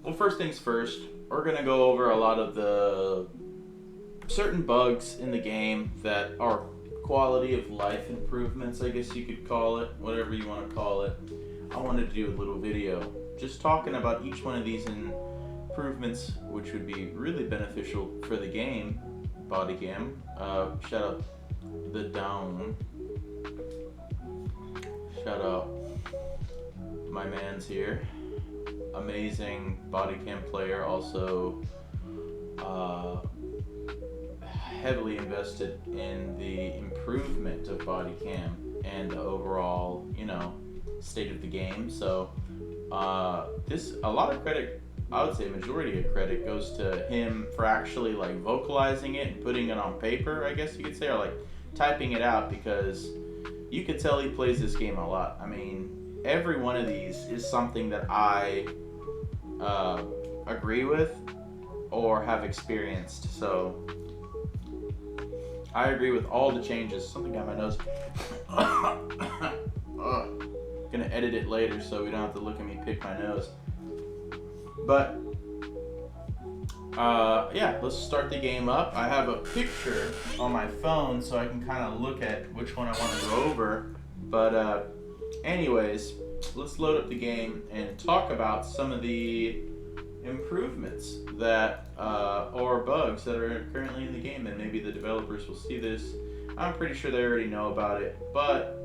Well, first things first, we're going to go over a lot of the certain bugs in the game that are quality of life improvements, I guess you could call it, whatever you want to call it. I wanted to do a little video just talking about each one of these improvements, which would be really beneficial for the game, Bodycam. Shout out the Down. Shout out my man's here. Amazing Bodycam player, also heavily invested in the improvement of Bodycam and the overall, state of the game. So this, a lot of credit, I would say majority of credit goes to him for actually like vocalizing it and putting it on paper, I guess you could say, or like typing it out, because you could tell he plays this game a lot. I mean, every one of these is something that I agree with or have experienced. So I agree with all the changes. Something got my nose. Gonna edit it later so we don't have to look at me pick my nose. But yeah, let's start the game up. I have a picture on my phone so I can kind of look at which one I want to go over. But anyways, let's load up the game and talk about some of the improvements that or bugs that are currently in the game, and maybe the developers will see this. I'm pretty sure they already know about it, but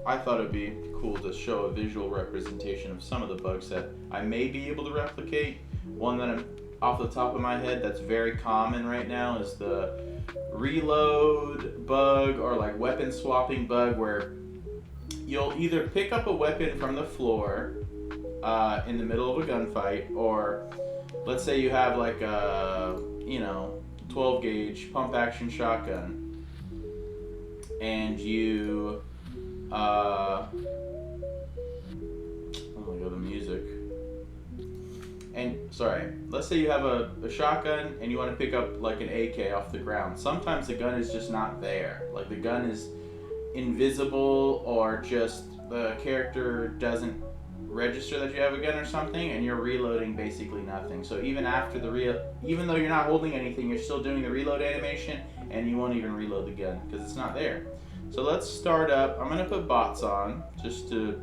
I thought it'd be cool to show a visual representation of some of the bugs that I may be able to replicate. One that I'm off the top of my head that's very common right now is the reload bug, or like weapon swapping bug, where you'll either pick up a weapon from the floor in the middle of a gunfight, or let's say you have like a 12 gauge pump action shotgun, and you oh my god, the music. And sorry, let's say you have a shotgun and you want to pick up like an AK off the ground. Sometimes the gun is just not there. Like the gun is invisible, or just the character doesn't register that you have a gun or something, and you're reloading basically nothing. So even after even though you're not holding anything, you're still doing the reload animation, and you won't even reload the gun because it's not there. So let's start up. I'm gonna put bots on just to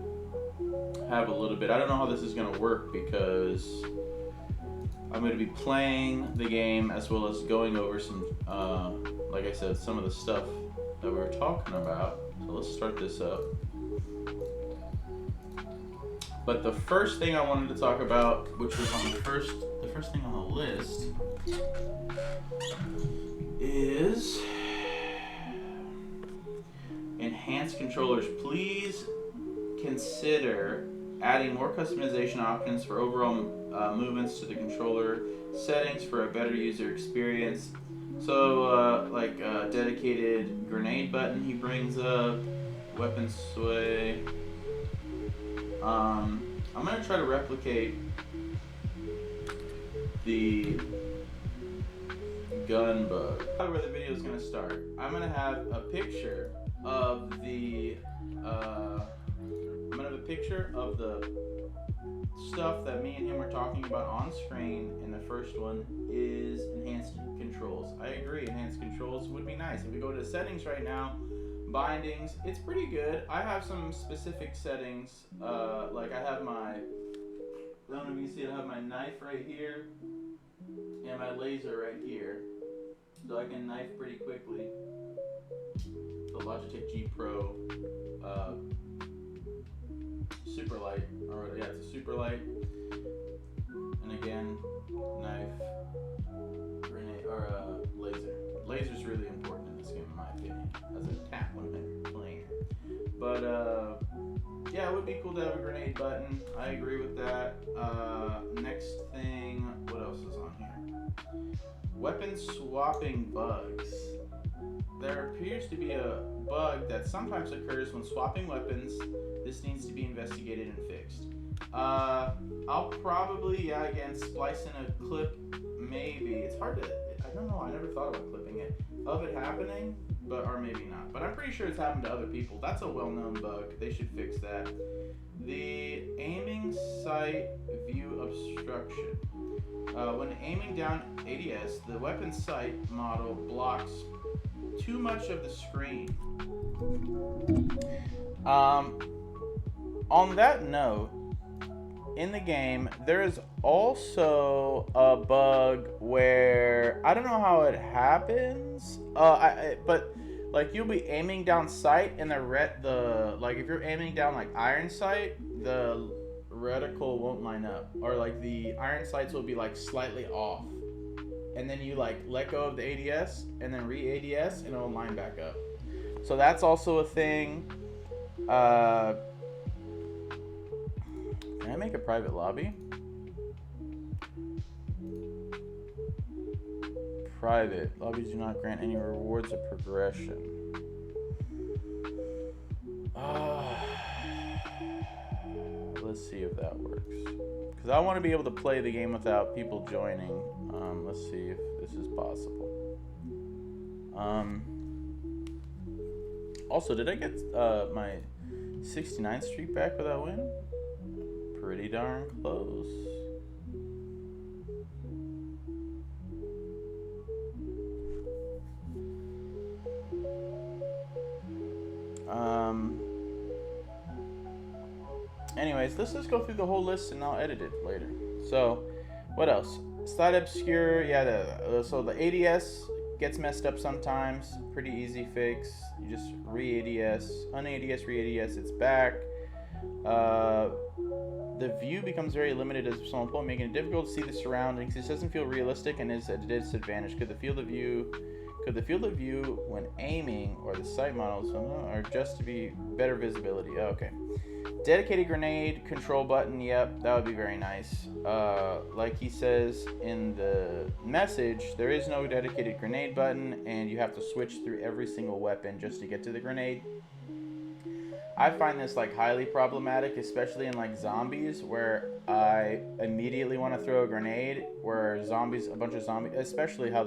have a little bit. I don't know how this is gonna work because I'm gonna be playing the game as well as going over some, like I said, some of the stuff that we were talking about. So let's start this up. But the first thing I wanted to talk about, which was on the first thing on the list, is enhanced controllers. Please consider adding more customization options for overall movements to the controller settings for a better user experience. So like a dedicated grenade button he brings up, weapon sway. I'm going to try to replicate the gun bug. Where the video is going to start, I'm going to have a picture of the stuff that me and him were talking about on screen, and the first one is enhanced controls. I agree, enhanced controls would be nice. If we go to settings right now, bindings, it's pretty good. I have some specific settings, like I have I don't know if you can see it, I have my knife right here and my laser right here, so I can knife pretty quickly. The Logitech G Pro super light, or yeah, it's a super light, and again, knife, grenade, or laser. Laser's really important in this game, in my opinion, as a tap when I'm playing. But yeah, it would be cool to have a grenade button. I agree with that. Next thing, what else is on here? Weapon swapping bugs. There appears to be a bug that sometimes occurs when swapping weapons. This needs to be investigated and fixed. I'll probably, again, splice in a clip, maybe. It's hard to, I don't know, I never thought about clipping it, of it happening, but or maybe not. But I'm pretty sure it's happened to other people. That's a well-known bug. They should fix that. The aiming sight view obstruction. When aiming down ADS, the weapon sight model blocks too much of the screen. On that note, in the game, there is also a bug where I don't know how it happens. But like you'll be aiming down sight, and like if you're aiming down like iron sight, the reticle won't line up, or like the iron sights will be like slightly off, and then you like let go of the ADS and then re-ADS, and it'll line back up. So that's also a thing. Can I make a private lobby? Private. Lobbies do not grant any rewards of progression. Let's see if that works. Because I want to be able to play the game without people joining. Let's see if this is possible. Also, did I get my 69th streak back with that win? Pretty darn close. Anyways, let's just go through the whole list and I'll edit it later. So, what else? Slight obscure, yeah. So the ADS gets messed up sometimes. Pretty easy fix. You just re-ADS, un-ADS, re-ADS. It's back. The view becomes very limited as a small point, making it difficult to see the surroundings. This doesn't feel realistic and is at a disadvantage. Could the field of view when aiming or the sight models or just to be better visibility? Oh, okay. Dedicated grenade control button. Yep, that would be very nice. Like he says in the message, there is no dedicated grenade button, and you have to switch through every single weapon just to get to the grenade. I find this like highly problematic, especially in like zombies, where I immediately want to throw a grenade, where a bunch of zombies, especially by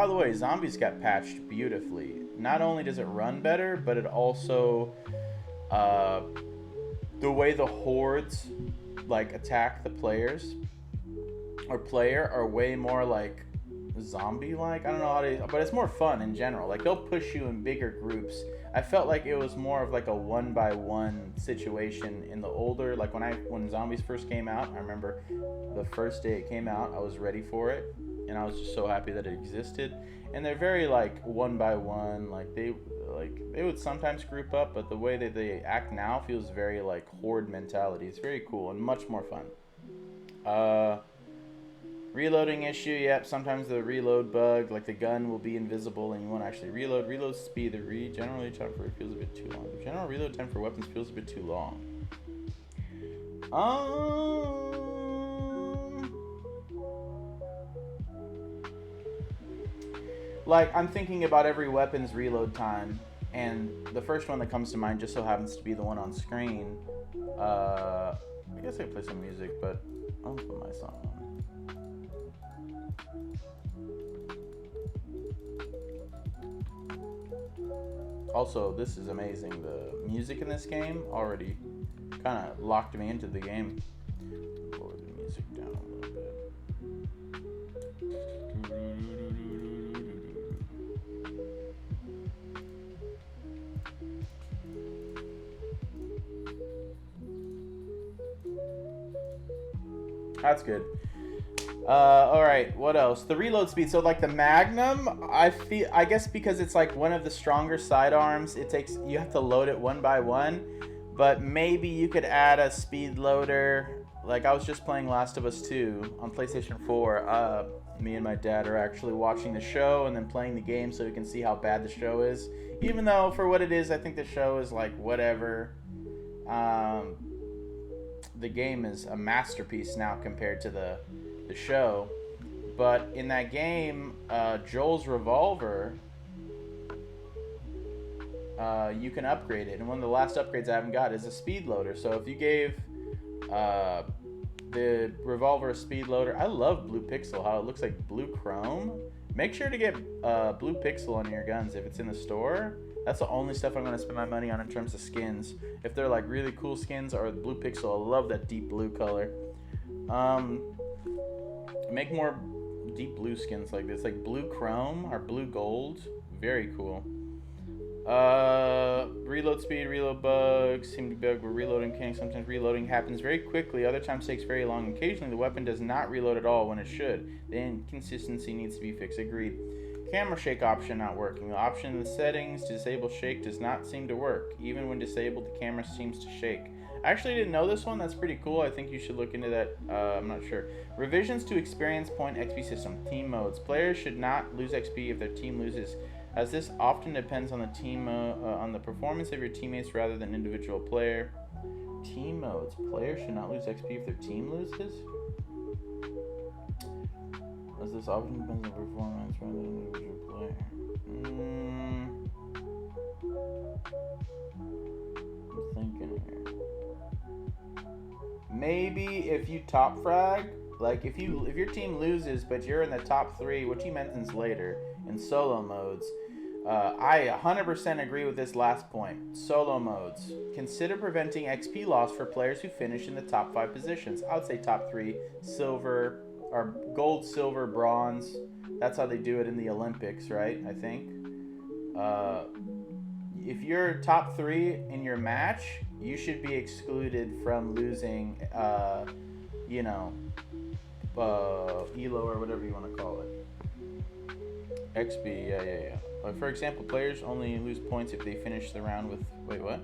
the way, zombies got patched beautifully. Not only does it run better, but it also, the way the hordes like attack the player are way more like zombie-like. I don't know how to, but it's more fun in general. Like they'll push you in bigger groups. I felt like it was more of like a 1-by-1 situation in the older, like when zombies first came out. I remember the first day it came out, I was ready for it, and I was just so happy that it existed. And they're very like 1-by-1, like they would sometimes group up, but the way that they act now feels very like horde mentality. It's very cool and much more fun. Reloading issue, yep, sometimes the reload bug, like the gun will be invisible and you won't actually reload. Reload speed, general reload time for it feels a bit too long. The general reload time for weapons feels a bit too long. Like, I'm thinking about every weapon's reload time, and the first one that comes to mind just so happens to be the one on screen. I guess I could play some music, but I'll put my song on. Also, this is amazing. The music in this game already kind of locked me into the game. Lower the music down a little bit. That's good. Alright, what else? The reload speed. So like the Magnum, I guess because it's like one of the stronger sidearms, you have to load it 1-by-1, but maybe you could add a speed loader. Like I was just playing Last of Us 2 on PlayStation 4. Me and my dad are actually watching the show and then playing the game so we can see how bad the show is. Even though for what it is, I think the show is like whatever. The game is a masterpiece now compared to the show, but in that game, Joel's revolver, you can upgrade it, and one of the last upgrades I haven't got is a speed loader. So if you gave the revolver a speed loader, I love blue pixel, how it looks like blue chrome, Make sure to get blue pixel on your guns if it's in the store. That's the only stuff I'm going to spend my money on in terms of skins. If they're like really cool skins or blue pixel, I love that deep blue color. Make more deep blue skins like this, like blue chrome or blue gold. Very cool. Reload speed, reload bugs seem to be bug. We're reloading king. Sometimes reloading happens very quickly. Other times takes very long. Occasionally the weapon does not reload at all when it should. The inconsistency needs to be fixed. Agreed. Camera shake option not working. The option in the settings to disable shake does not seem to work. Even when disabled, the camera seems to shake. I actually didn't know this one. That's pretty cool. I think you should look into that. I'm not sure. Revisions to experience point XP system. Team modes. Players should not lose XP if their team loses, as this often depends on the team on the performance of your teammates rather than individual player. Team modes. Players should not lose XP if their team loses, as this often depends on performance rather than individual player. I'm thinking here. Maybe if you top frag, like if your team loses but you're in the top 3, which he mentions later in solo modes, I 100% agree with this last point. Solo modes. Consider preventing XP loss for players who finish in the top 5 positions. I would say top 3, silver, or gold, silver, bronze. That's how they do it in the Olympics, right? I think. If you're top 3 in your match, you should be excluded from losing, ELO or whatever you want to call it. XP, yeah. For example, players only lose points if they finish the round with... Wait, what?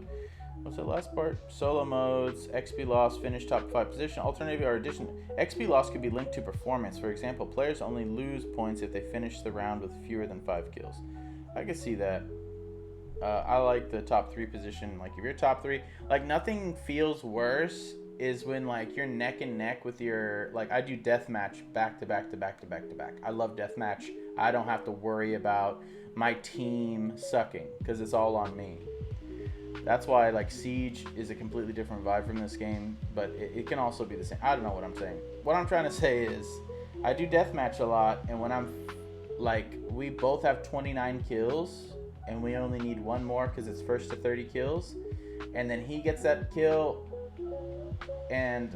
What's that last part? Solo modes, XP loss, finish top 5 position, alternative or addition. XP loss could be linked to performance. For example, players only lose points if they finish the round with fewer than 5 kills. I can see that. I like the top 3 position. Like if you're top 3, like nothing feels worse is when like you're neck and neck with your, like I do deathmatch back to back to back to back to back. I love deathmatch. I don't have to worry about my team sucking because it's all on me. That's why like Siege is a completely different vibe from this game, but it can also be the same. I don't know what I'm saying. What I'm trying to say is I do deathmatch a lot, and when I'm like, we both have 29 kills and we only need one more because it's first to 30 kills, and then he gets that kill and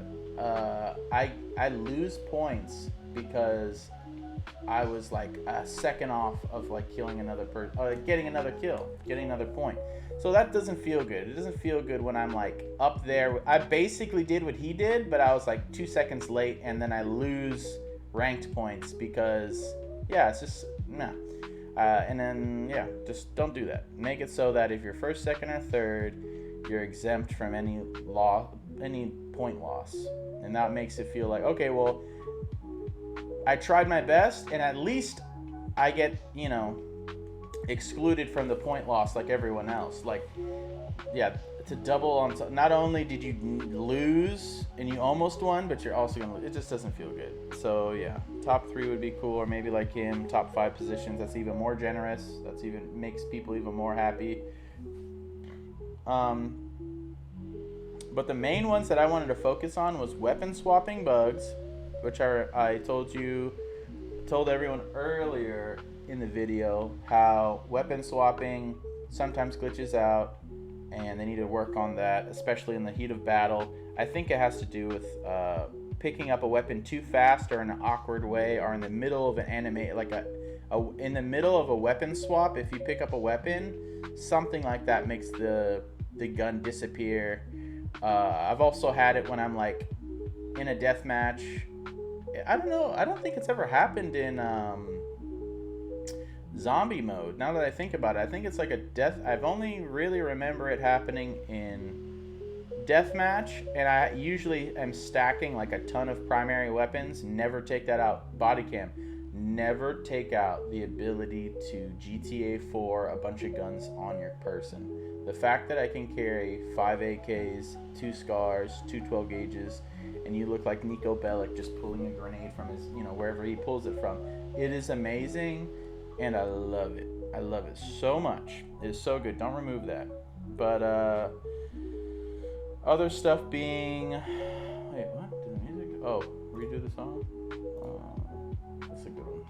I lose points because I was like a second off of like killing another person, getting another kill, getting another point. So that doesn't feel good. It doesn't feel good when I'm like up there. I basically did what he did, but I was like 2 seconds late, and then I lose ranked points because, yeah, it's just, nah. And then, yeah, just don't do that. Make it so that if you're first, second, or third, you're exempt from any point loss. And that makes it feel like, okay, well, I tried my best, and at least I get, excluded from the point loss like everyone else. Like, yeah, to double on, not only did you lose and you almost won, but you're also gonna lose. It just doesn't feel good. So yeah, top 3 would be cool, or maybe like him, top 5 positions. That's even more generous. That's even makes people even more happy. But the main ones that I wanted to focus on was weapon swapping bugs, which I told everyone earlier in the video how weapon swapping sometimes glitches out, and they need to work on that, especially in the heat of battle. I think it has to do with picking up a weapon too fast or in an awkward way, or in the middle of an anime, like in the middle of a weapon swap. If you pick up a weapon, something like that makes the gun disappear. I've also had it when I'm like in a death match. I don't know. I don't think it's ever happened in zombie mode. Now that I think about it, I think it's like a death. I've only really remember it happening in deathmatch, and I usually am stacking like a ton of primary weapons. Never take that out. Bodycam. Never take out the ability to GTA 4 a bunch of guns on your person. The fact that I can carry 5 AKs, 2 scars, 2 12 gauges, and you look like Nico Bellic just pulling a grenade from his, wherever he pulls it from. It is amazing, and I love it. I love it so much. It is so good. Don't remove that. But other stuff being, wait, what? Did the music? Oh, redo the song. That's a good one.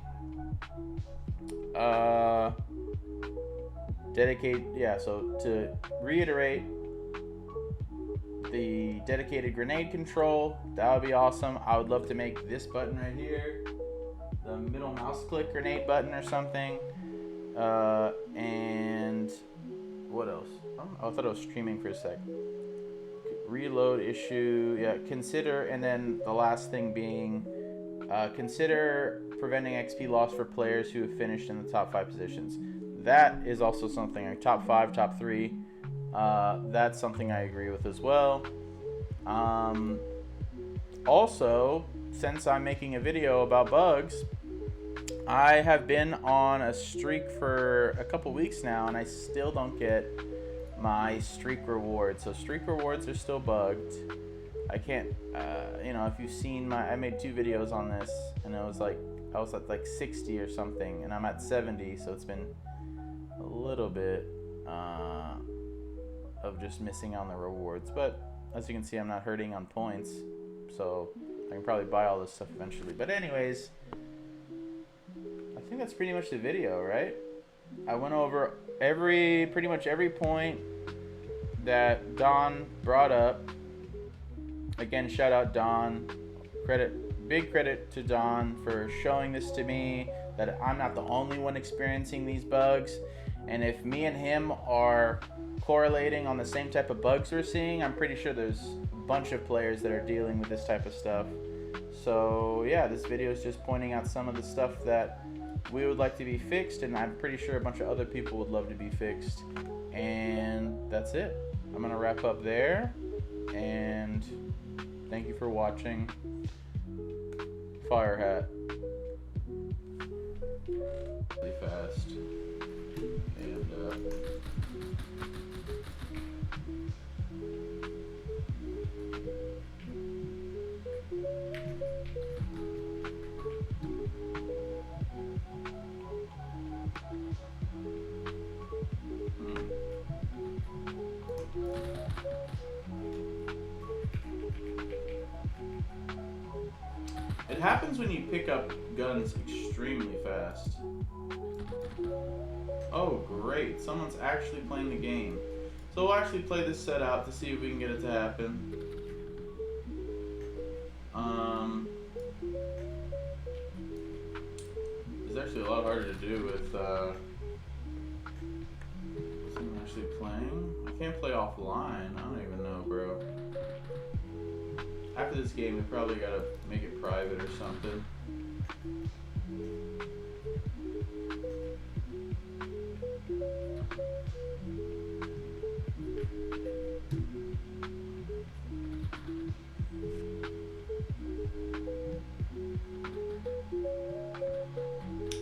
Dedicate, yeah, so to reiterate, the dedicated grenade control, that would be awesome. I would love to make this button right here the middle mouse click grenade button or something. And what else? Oh, I thought I was streaming for a sec. Reload issue, yeah, consider, and then the last thing being, consider preventing XP loss for players who have finished in the top 5 positions. That is also something, like top 5, top 3. That's something I agree with as well. Also, since I'm making a video about bugs, I have been on a streak for a couple weeks now, and I still don't get my streak rewards. So streak rewards are still bugged. I can't, if you've seen I made 2 videos on this, and it was like, I was at like 60 or something, and I'm at 70, so it's been a little bit of just missing on the rewards. But as you can see, I'm not hurting on points, so I can probably buy all this stuff eventually. But anyways, I think that's pretty much the video, right? I went over pretty much every point that Don brought up. Again, shout out Don. Big credit to Don for showing this to me, that I'm not the only one experiencing these bugs. And if me and him are correlating on the same type of bugs we're seeing, I'm pretty sure there's a bunch of players that are dealing with this type of stuff. So yeah, this video is just pointing out some of the stuff that we would like to be fixed, and I'm pretty sure a bunch of other people would love to be fixed. And that's it. I'm gonna wrap up there, and thank you for watching. Fire hat. Really fast. And it happens when you pick up guns extremely fast. Oh, great. Someone's actually playing the game. So we'll actually play this set out to see if we can get it to happen. It's actually a lot harder to do with someone actually playing. I can't play offline. I don't even know, bro. After this game, we probably gotta make it private or something.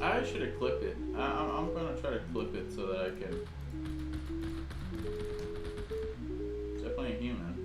I should have clipped it. I'm gonna try to clip it so that I can. Definitely a human.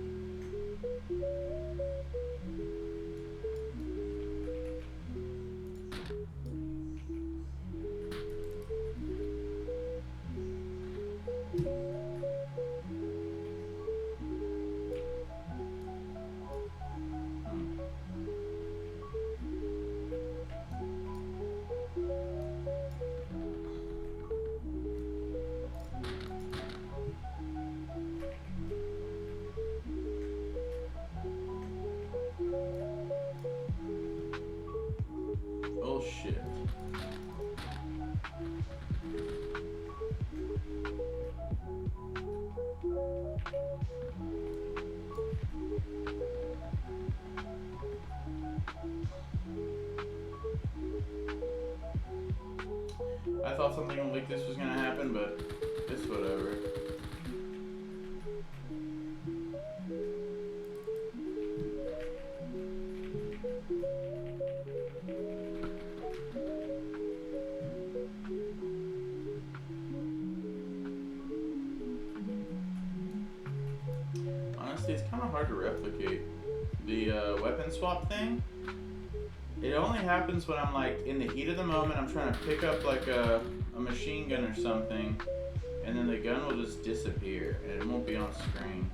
Oh shit. I thought something like this was gonna happen, but it's whatever. Honestly, it's kind of hard to replicate. The weapon swap thing, it only happens when I'm like in the heat of the moment, I'm trying to pick up like a machine gun or something, and then the gun will just disappear and it won't be on screen.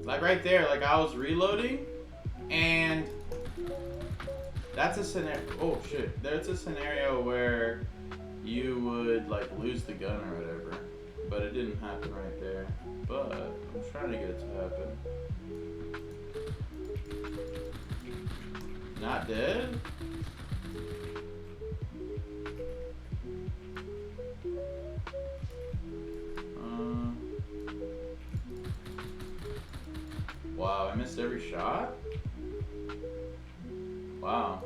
Like right there, like I was reloading, and that's a scenario. Oh shit! There's a scenario where you would like lose the gun or whatever, but it didn't happen right there. But I'm trying to get it to happen. Not dead? Wow, I missed every shot? Wow.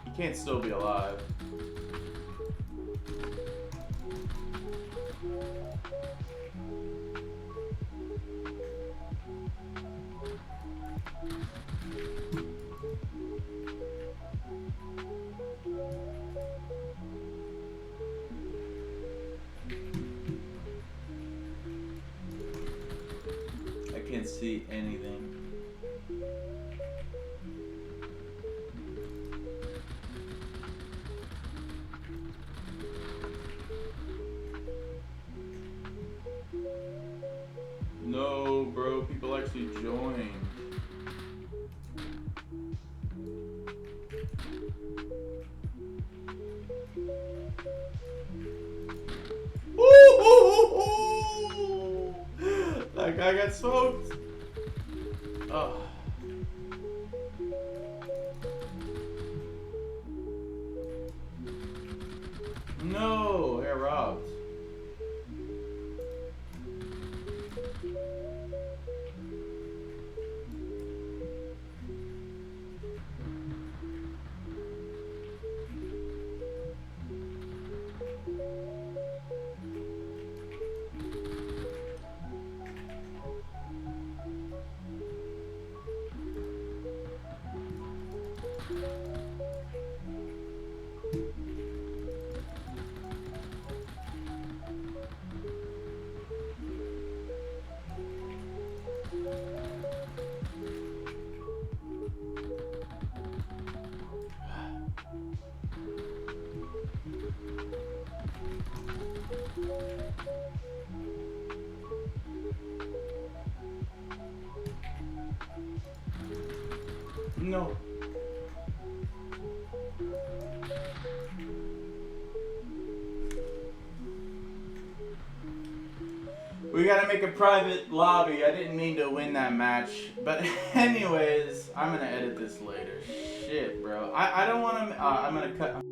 He can't still be alive. I can't see anything. No, bro, people actually joined. Ooh! That guy got smoked. Oh. No, I got robbed. No. We gotta make a private lobby. I didn't mean to win that match. But anyways, I'm gonna edit this later. Shit, bro. I don't wanna, I'm gonna cut.